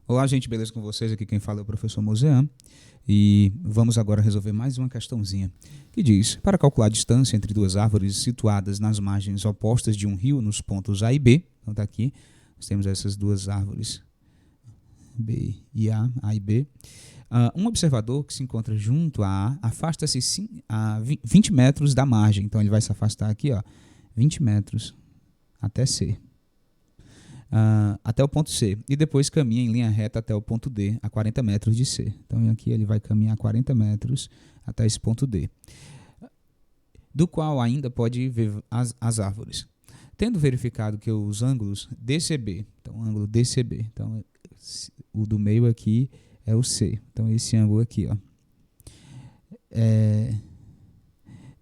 Olá, gente, beleza com vocês? Aqui quem fala é o professor Mosean e vamos agora resolver mais uma questãozinha que diz: para calcular a distância entre duas árvores situadas nas margens opostas de um rio nos pontos A e B, então tá aqui, nós temos essas duas árvores B e A e B. Um observador que se encontra junto a A afasta-se a 20 metros da margem, então ele vai se afastar aqui, ó, 20 metros até C. Até o ponto C, e depois caminha em linha reta até o ponto D, a 40 metros de C. Então aqui ele vai caminhar 40 metros até esse ponto D, do qual ainda pode ver as árvores. Tendo verificado que os ângulos DCB, então o ângulo DCB, então o do meio aqui é o C, então esse ângulo aqui, ó,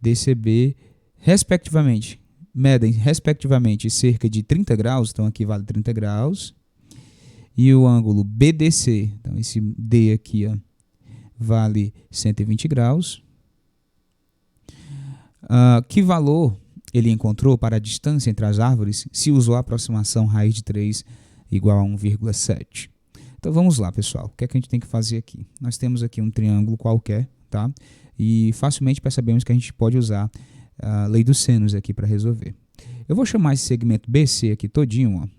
DCB, medem respectivamente cerca de 30 graus, então aqui vale 30 graus, e o ângulo BDC, então esse D aqui, ó, vale 120 graus. Que valor ele encontrou para a distância entre as árvores se usou a aproximação raiz de 3 igual a 1,7? Então vamos lá, pessoal, o que é que a gente tem que fazer aqui? Nós temos aqui um triângulo qualquer, tá? E facilmente percebemos que a gente pode usar a lei dos senos aqui para resolver. Eu vou chamar esse segmento BC aqui todinho, ó. Vou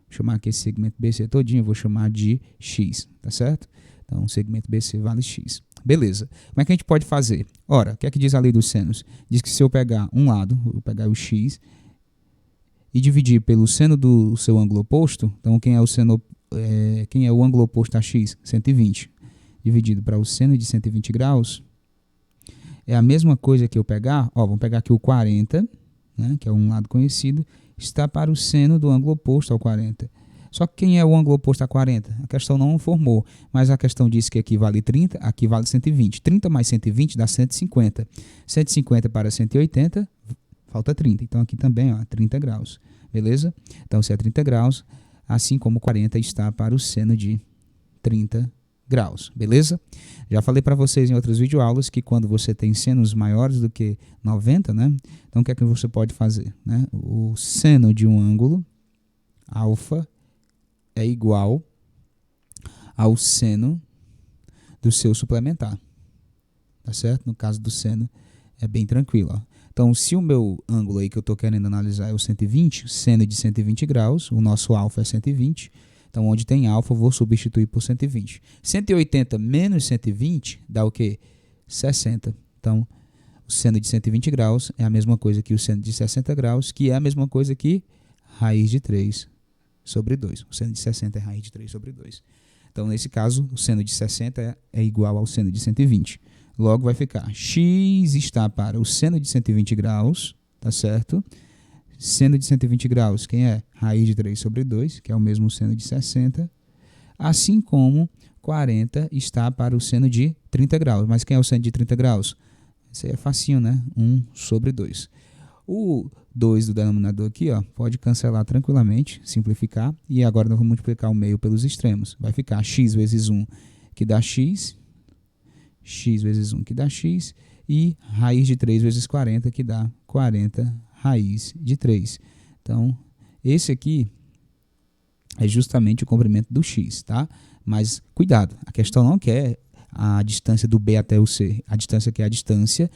chamar aqui esse segmento BC todinho, eu vou chamar de X, tá certo? Então, o segmento BC vale X. Beleza. Como é que a gente pode fazer? Ora, o que é que diz a lei dos senos? Diz que se eu pegar um lado, vou pegar o X, e dividir pelo seno do seu ângulo oposto, então quem é o ângulo oposto a X? 120. Dividido para o seno de 120 graus, é a mesma coisa que eu pegar, ó, vamos pegar aqui o 40, né, que é um lado conhecido, está para o seno do ângulo oposto ao 40. Só que quem é o ângulo oposto a 40? A questão não formou, mas a questão disse que aqui vale 30, aqui vale 120. 30 mais 120 dá 150. 150 para 180, falta 30. Então aqui também, ó, 30 graus, beleza? Então se é 30 graus, assim como 40 está para o seno de 30 graus, beleza? Já falei para vocês em outras videoaulas que quando você tem senos maiores do que 90, né? Então o que é que você pode fazer, né? O seno de um ângulo alfa é igual ao seno do seu suplementar, tá certo? No caso do seno é bem tranquilo, ó. Então se o meu ângulo aí que eu estou querendo analisar é o 120, o seno é de 120 graus, o nosso alfa é 120, então, onde tem alfa, eu vou substituir por 120. 180 menos 120 dá o quê? 60. Então, o seno de 120 graus é a mesma coisa que o seno de 60 graus, que é a mesma coisa que raiz de 3 sobre 2. O seno de 60 é raiz de 3 sobre 2. Então, nesse caso, o seno de 60 é igual ao seno de 120. Logo, vai ficar x está para o seno de 120 graus, tá certo? Seno de 120 graus, quem é? Raiz de 3 sobre 2, que é o mesmo seno de 60, assim como 40 está para o seno de 30 graus. Mas quem é o seno de 30 graus? Isso aí é facinho, né? 1 sobre 2. O 2 do denominador aqui, ó, pode cancelar tranquilamente, simplificar, e agora nós vamos multiplicar o meio pelos extremos. Vai ficar x vezes 1, que dá x, x vezes 1, que dá x, e raiz de 3 vezes 40, que dá 40 raiz de 3. Então, esse aqui é justamente o comprimento do x, tá? Mas, cuidado, a questão não quer a distância do B até o C. A distância quer a distância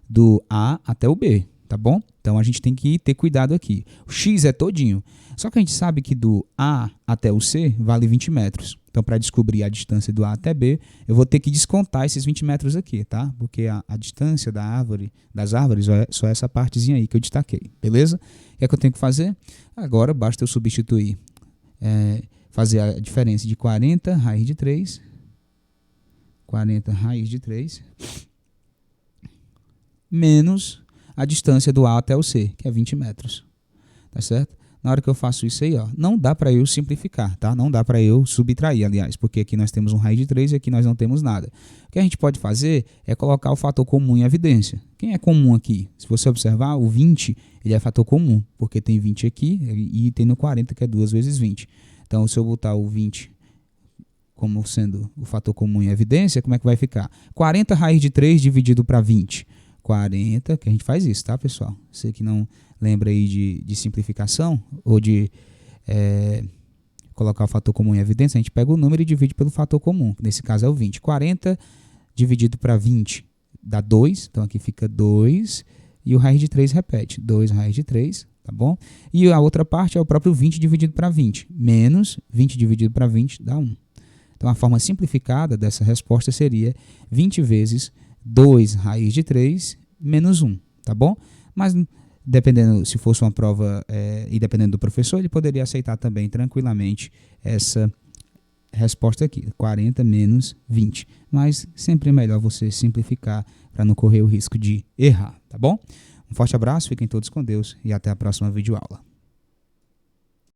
do A até o B, tá bom? Então, a gente tem que ter cuidado aqui. O x é todinho. Só que a gente sabe que do A até o C vale 20 metros. Então, para descobrir a distância do A até B, eu vou ter que descontar esses 20 metros aqui, tá? Porque a distância das árvores é só essa partezinha aí que eu destaquei, beleza? O que é que eu tenho que fazer? Agora, basta eu substituir, fazer a diferença de 40 raiz de 3, 40 raiz de 3, menos a distância do A até o C, que é 20 metros, tá certo? Na hora que eu faço isso aí, ó, não dá para eu simplificar, tá? Não dá para eu subtrair, aliás, porque aqui nós temos um raiz de 3 e aqui nós não temos nada. O que a gente pode fazer é colocar o fator comum em evidência. Quem é comum aqui? Se você observar, o 20 ele é fator comum, porque tem 20 aqui e tem no 40, que é 2 vezes 20. Então, se eu botar o 20 como sendo o fator comum em evidência, como é que vai ficar? 40 raiz de 3 dividido para 20. 40, que a gente faz isso, tá, pessoal? Você que não lembra aí de simplificação ou de colocar o fator comum em evidência, a gente pega o número e divide pelo fator comum, que nesse caso é o 20. 40 dividido para 20 dá 2, então aqui fica 2, e o raiz de 3 repete, 2 raiz de 3, tá bom? E a outra parte é o próprio 20 dividido para 20, menos 20 dividido para 20 dá 1. Então a forma simplificada dessa resposta seria 20 vezes 2 raiz de 3 menos 1, tá bom? Mas dependendo, se fosse uma prova e dependendo do professor, ele poderia aceitar também tranquilamente essa resposta aqui, 40 menos 20. Mas sempre é melhor você simplificar para não correr o risco de errar, tá bom? Um forte abraço, fiquem todos com Deus e até a próxima videoaula.